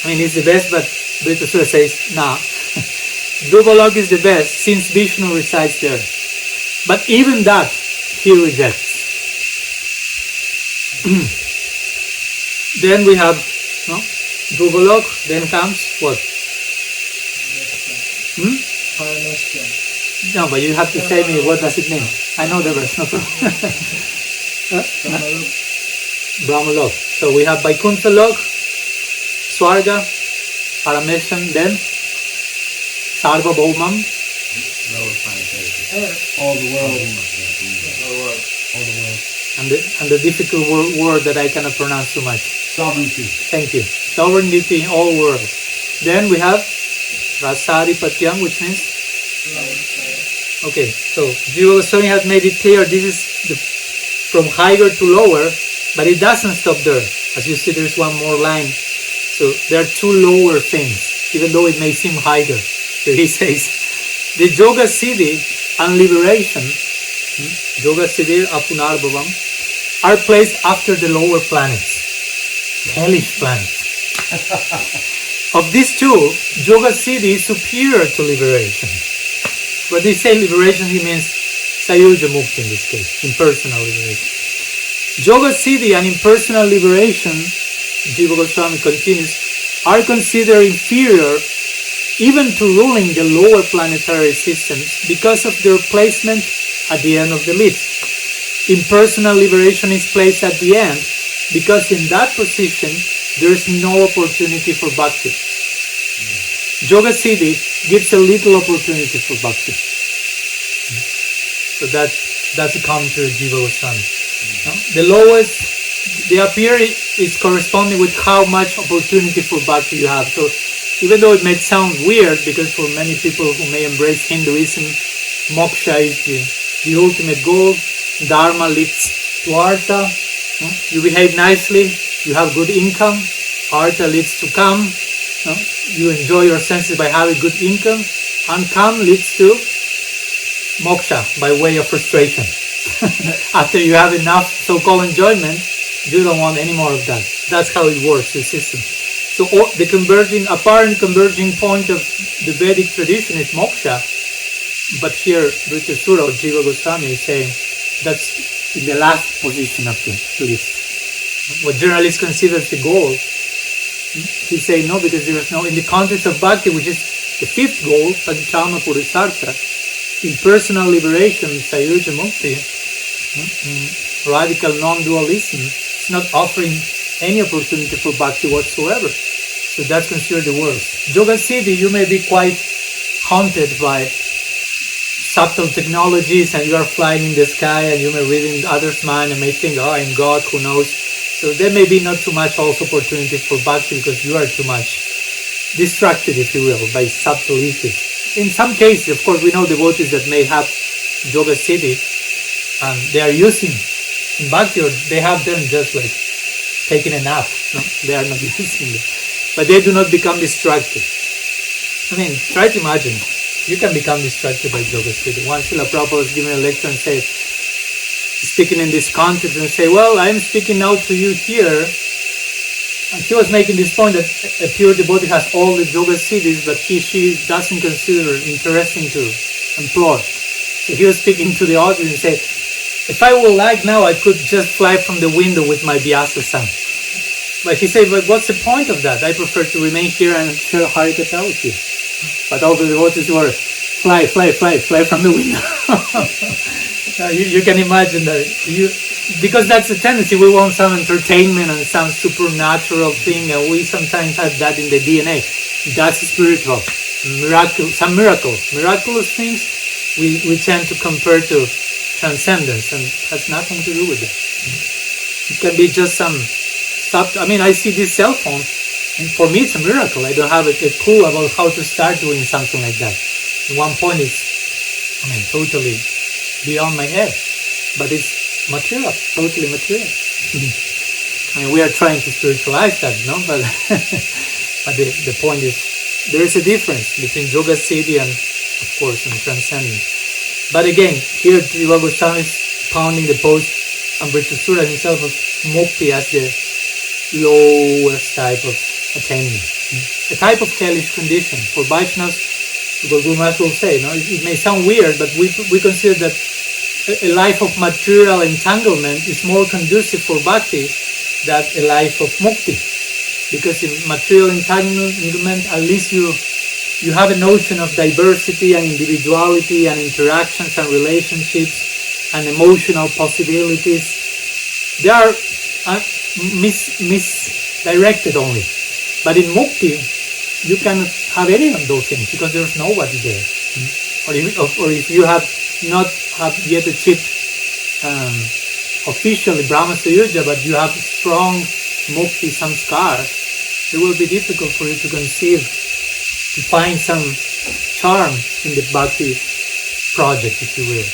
It's the best, but Vritrasura says, nah. Dhruvalok is the best since Vishnu resides there. But even that he rejects. Then we have Dhruvalok, then comes what? No, but you have to say me what does it mean. I know the verse, no problem. Brahmalok. So we have Vaikuntha Lok, Swarga, Parameshan, then Sarvabhaumam. All the world. And the difficult word that I cannot pronounce too much. Sovereignty. Thank you. Sovereignty in all worlds. Then we have Rasadipatyam, which means? Okay, so Jiva Goswami has made it clear this is from higher to lower, but it doesn't stop there. As you see, there's one more line. So there are two lower things, even though it may seem higher. So he says, the Yoga Siddhi and liberation, Yoga Siddhi Apunarbhavam, are placed after the lower planets, hellish planets. Of these two, Yoga Siddhi is superior to liberation. When they say liberation, he means Sayuja Mukti in this case, impersonal liberation. Yoga Siddhi and impersonal liberation, Jiva Goswami continues, are considered inferior even to ruling the lower planetary systems because of their placement at the end of the list. Impersonal liberation is placed at the end because in that position there is no opportunity for bhakti. Yoga Siddhi gives a little opportunity for bhakti. So that's a commentary of Jiva Goswami. The lowest, the appear is corresponding with how much opportunity for bhakti you have. So even though it may sound weird, because for many people who may embrace Hinduism, moksha is the ultimate goal. Dharma leads to artha. You behave nicely, you have good income. Artha leads to kam. You enjoy your senses by having good income. And kam leads to moksha by way of frustration. After you have enough so-called enjoyment, you don't want any more of that. That's how it works, the system. So the apparent converging point of the Vedic tradition is moksha, but here Vritrasura or Jiva Goswami is saying that's in the last position of the list. What generally is considered the goal, he's saying no, because there is no, in the context of bhakti, which is the fifth goal, Panchama Purusartha, impersonal liberation, Sayuja Mukti, radical non-dualism, it's not offering any opportunity for bhakti whatsoever. So that's considered the worst. Yoga Siddhi, you may be quite haunted by subtle technologies and you are flying in the sky and you may read in others' mind and may think, oh, I'm God, who knows. So there may be not too much also opportunity for bhakti because you are too much distracted, if you will, by subtle issues. In some cases, of course, we know devotees that may have Yoga Siddhi and they are using in Bhakti, or they have them just like taking a nap. No? They are not using it. But they do not become distracted. I mean, try to imagine. You can become distracted by yoga study. Once Srila Prabhupada was giving a lecture and say, speaking in this context and say, well, I'm speaking now to you here. And he was making this point that a pure devotee has all the yoga siddhis, but she doesn't consider interesting to employ. So he was speaking to the audience and said, if I would like now, I could just fly from the window with my Vyasa-san. But he said, but what's the point of that? I prefer to remain here and share Harikatha with you. But all the devotees were fly from the window. You can imagine that. Because that's the tendency. We want some entertainment and some supernatural thing, and we sometimes have that in the DNA. That's spiritual. Some miraculous things we tend to compare to transcendence, and has nothing to do with it. It can be just some stuff. I mean, I see this cell phone, and for me it's a miracle. I don't have a clue about how to start doing something like that. At one point it's, totally beyond my head. But it's material, totally material. We are trying to spiritualize that, no? But the point is, there is a difference between Yoga Siddhi and, of course, and transcendence. But again, here Jiva Goswami is pounding the post, and Vritrasura himself of Mukti as the lowest type of attainment. A type of hellish condition. For Vaishnavas, Guru Maharaj will say, no? It may sound weird, but we consider that a life of material entanglement is more conducive for bhakti than a life of mukti. Because in material entanglement, at least you have a notion of diversity and individuality and interactions and relationships and emotional possibilities. They are misdirected only. But in mukti, you cannot have any of those things because there's nobody there. Or if you have not yet achieved officially Brahma Sayurja, but you have strong mukti samskars, it will be difficult for you to conceive, to find some charm in the bhakti project, if you will.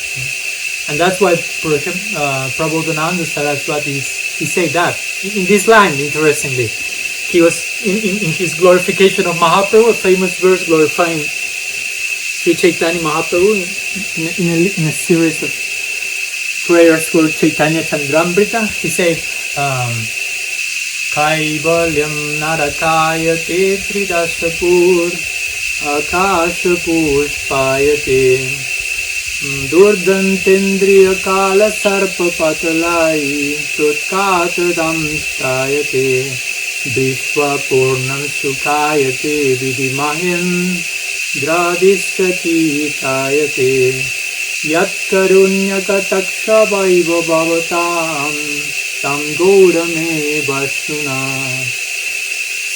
And that's why Prabodhananda Saraswati, he said that. In this line, interestingly, he was in his glorification of Mahaprabhu, a famous verse glorifying Sri Chaitanya Mahaprabhu in a series of prayers for Chaitanya Chandramrita. He said, Kaivalyam narakayate tridashapur akashapushpayate durdantendriya kala sarpa patalai tutkatadam stayate vishwa purnam sukayate vidimahin Dradishakitayate Yat karunyakatakshavaiva bhavatam Tam gaurame vasuna.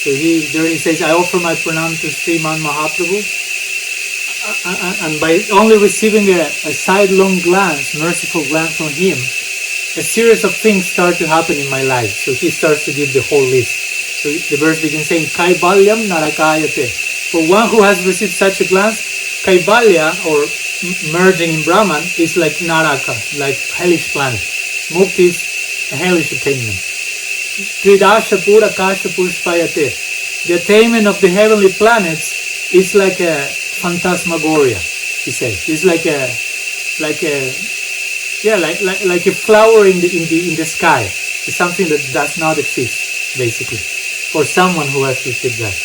So there he says, I offer my pranam to Sriman Mahaprabhu, and by only receiving a sidelong glance, merciful glance from him, a series of things start to happen in my life. So he starts to give the whole list. So the verse begins saying, Kaivalyam narakayate. For one who has received such a glance, Kaivalya, or merging in Brahman, is like Naraka, like hellish planet. Mukti is a hellish attainment. Tridasha pura kasha pushpayate. The attainment of the heavenly planets is like a phantasmagoria, he says. It's like a flower in the sky. It's something that does not exist, basically, for someone who has received that.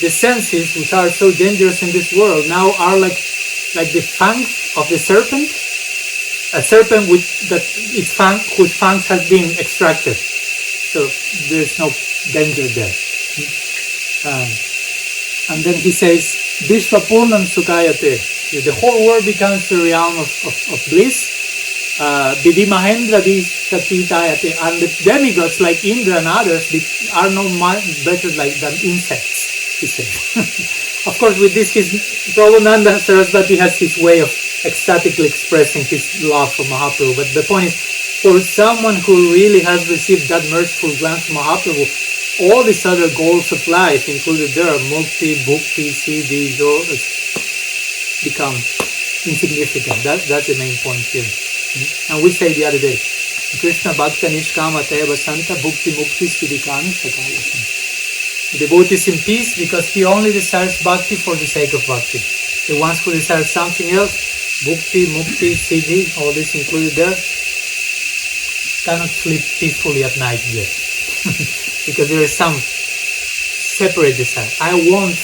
The senses, which are so dangerous in this world, now are like the fangs of the serpent. A serpent whose fangs has been extracted. So there's no danger there. And then he says, Vishva Purnam Sukayate. The whole world becomes a realm of bliss. Vidimahendra Sakitayate. And the demigods like Indra and others are no better than insects, he says. Of course, with this, Prabhupada Saraswati has his way of ecstatically expressing his love for Mahaprabhu. But the point is, for someone who really has received that merciful glance from Mahaprabhu, all these other goals of life included there, mukti, bhukti, siddhi, become insignificant. That's the main point here. And we say the other day, Krishna Bhakta Nishkama Teva Santa Bhukti Mukti Siddhikami Sakalasam. The devotee is in peace because he only desires bhakti for the sake of bhakti. The ones who desire something else, bhukti, mukti, siddhi, all this included there, cannot sleep peacefully at night yet. Because there is some separate desire. I want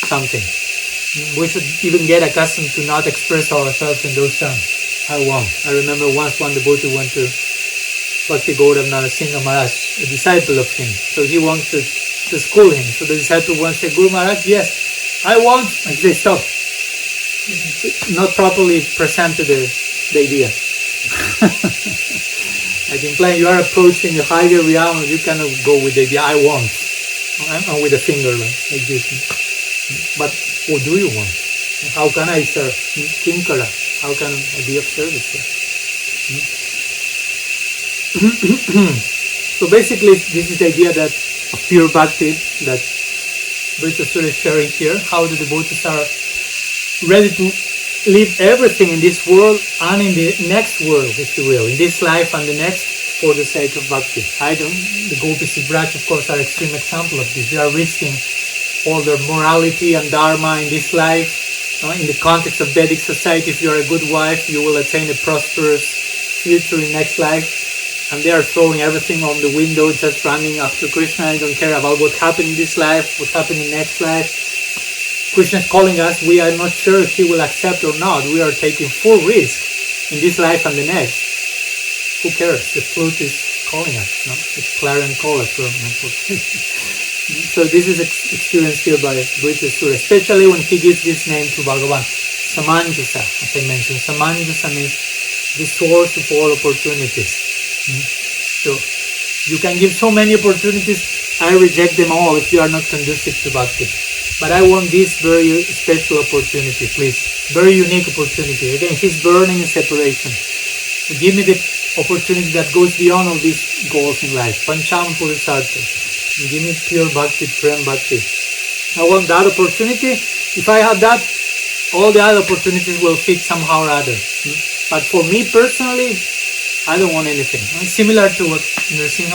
something. We should even get accustomed to not express ourselves in those terms. I want. I remember once one devotee went to Bhakti Gaurav Narasingha Maharaj, a disciple of him. So he wanted to school him. So the disciple once said, Guru Maharaj, yes, I want. And he said, stop. Not properly presented the idea. Like implying you are approaching a higher realm, you cannot go with the idea, I want. And with a finger like this. But what do you want? How can I serve? Kinkara. How can I be of service here? So basically, this is the idea that of pure bhakti that Vritrasura is sharing here. How the devotees are ready to leave everything in this world and in the next world, if you will, in this life and the next, for the sake of bhakti. The gopis of Braj, of course, are extreme example of this. They are risking all their morality and dharma in this life. In the context of Vedic society, if you are a good wife, you will attain a prosperous future in next life. And they are throwing everything on the window, just running after Krishna. I don't care about what happened in this life, what happened in next life. Krishna is calling us. We are not sure if he will accept or not. We are taking full risk in this life and the next. Who cares? The flute is calling us. No? It's clarion call as well. So this is experienced here by Vritrasura, especially when he gives this name to Bhagavan. Samanjasa, as I mentioned. Samanjasa means the source of all opportunities. So you can give so many opportunities, I reject them all if they are not conducive to bhakti. But I want this very special opportunity, please. Very unique opportunity. Again, he's burning in separation. Give me the opportunity that goes beyond all these goals in life. Pancham Purusartha. Give me pure bhakti, prem bhakti. I want that opportunity. If I have that, all the other opportunities will fit somehow or other. But for me personally, I don't want anything. Similar to what Narasingha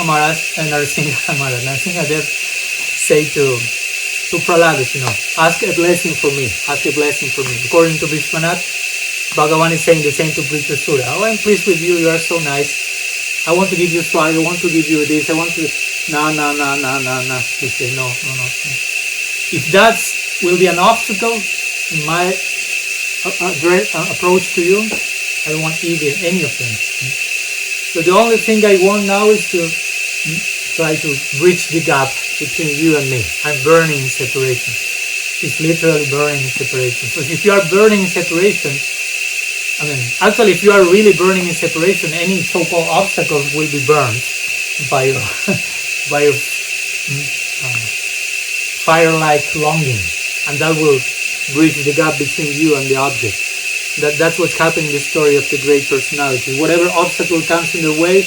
Dev say to Prahlad, ask a blessing for me. Ask a blessing for me. According to Vishwanath, Bhagavan is saying the same to Vritrasura. Oh, I'm pleased with you. You are so nice. I want to give you swag. I want to give you this. I want to... No. He said, no. If that will be an obstacle in my approach to you, I don't want any of them. So the only thing I want now is to try to bridge the gap between you and me. I'm burning in separation. It's literally burning in separation. So if you are burning in separation, actually if you are really burning in separation, any so-called obstacles will be burned by your fire-like longing, and that will bridge the gap between you and the object. That's what's happening in the story of the great personality. Whatever obstacle comes in their way,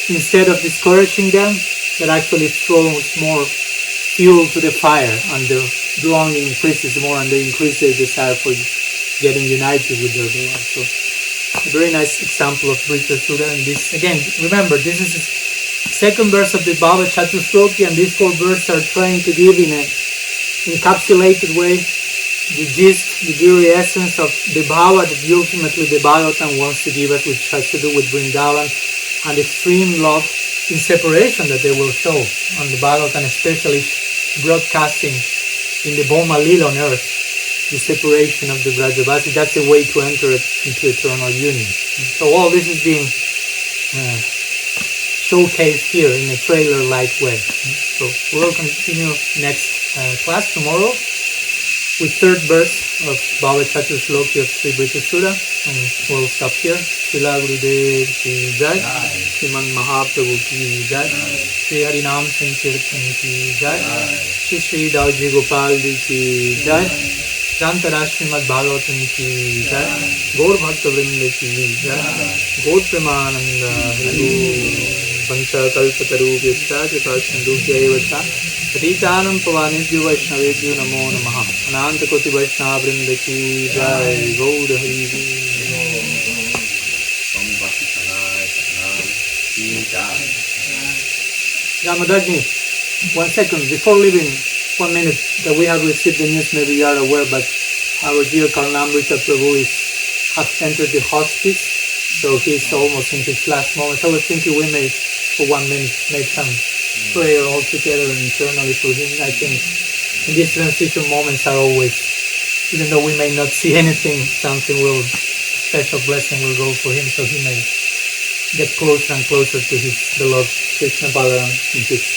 instead of discouraging them, that actually throws more fuel to the fire, and the longing increases more, and they increase their desire for getting united with their Lord. So, a very nice example of Vritrasura. And this, again, remember, this is the second verse of the Bhava-catuh-sloki, and these 4 verses are trying to give in an encapsulated way the gist, the very essence of the Bhava that ultimately the Bhagavatam wants to give us, which has to do with Vrindavan and extreme love in separation that they will show on the Bhagavatam, especially broadcasting in the Bhoma Lila on earth, the separation of the Vrajavasi. That's a way to enter it into eternal union. So all this is being showcased here in a trailer-like way. So we'll continue next class tomorrow with 3rd verse of Bhava-catuh-sloki of Sri Vritrasura, and we'll stop here. Srila Gurudev ki jai, Sriman Mahaprabhu ki jai, Sri Harinam Sankirtan ki jai, Sri Dauji Gopal ji ki jai, Jantara Srimad Bhagavatam ki jai, Gaur Bhakta Vrinda ki jai, Gaur Premananda Hari. Vanchakalpatarubhyascha Kripa-sindubhyaeva-cha Patitanam Pavanebhyo Vaishnavebhyo Namo Namaha Ananta Koti Vaishnava Vrinda Ki Jai Gaur Hari Ramadagni, 1 second, before leaving, 1 minute, that we have received the news, maybe you are aware, but our dear Karnamrita Prabhu has entered the hospice, so he's almost in his last moments. I was thinking we may, for 1 minute, make some prayer all together internally for him. I think in these transition moments are always, even though we may not see anything, something will, special blessing will go for him, so he may get closer and closer to his beloved Krishna Balaram in peace.